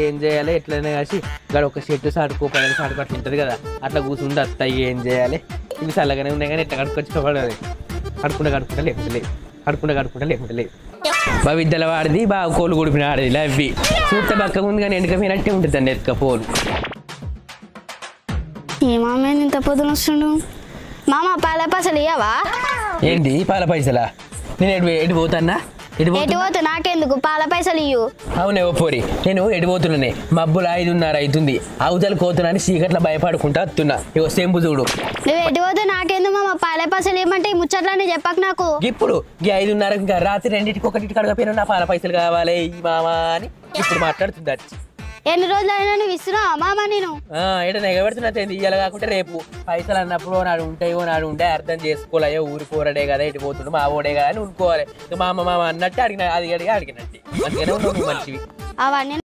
ఏం చేయాలి ఎట్లయినా కాసి ఇక్కడ ఒక చెట్టు సాటుకో పైన సాటుకు అట్లా ఉంటుంది కదా అట్లా కూర్చుంటే అత్తాయి ఏం చేయాలి ఇవి చల్లగానే ఉన్నాయి కానీ ఎట్లా కడుక్కొచ్చుకోబడదు కడుక్కుంటా లేకుంటే లేదు బాగా విద్యల వాడిది బాగా కోళ్ళు కుడిపిన ఆడది అవి చూస్తే బక్క ఉంది కానీ ఎండుకపోయినట్టే ఉంటుంది అండి ఎత్తుక పోలు ఏమామే ఇంత పొద్దున వస్తుండు మామ పాల పైసలు ఇయ్యవా ఏంటి పాల పైసలా నేను ఎటు పోతాన్నా ఎటు పోతు నాకెందుకు పాల పైసలు ఇయ్యు అవునే ఓ పోరి నేను ఎడిపోతున్నానే మబ్బులు 5:30 అవుతుంది అవతల కోతున్నాని చీకట్ల భయపడుకుంటా వస్తున్నా ఇగో సెంపు చూడు నువ్వు ఎటు పోతు నాకెందుకు మామ పాల పైసలు ఏమంటే ఈ ముచ్చట్లని చెప్పకు నాకు ఇప్పుడు ఈ 5:30 ఇంకా రాత్రి 2ంటికి 1ంటికి అడగపోయినా నా పాల పైసలు కావాలి ఈ మామా అని ఇప్పుడు మాట్లాడుతుంది వచ్చి ఎన్ని రోజులు అయినా నువ్వు ఇస్తున్నావా మామ నేను ఏదైనా ఎగబెడుతున్నా ఇయ్యాలి కాకుంటే రేపు పైసలు అన్నప్పుడు నాడు ఉంటాయి అర్థం చేసుకోలే ఊరి కూరడే కదా ఇటు పోతుండు మా ఓడే కదా అని ఉనుకోవాలి మామ అన్నట్టు అడిగిన అది అడిగినట్టు అందుకనే ఉన్నావు నువ్వు మంచివి అవన్నీ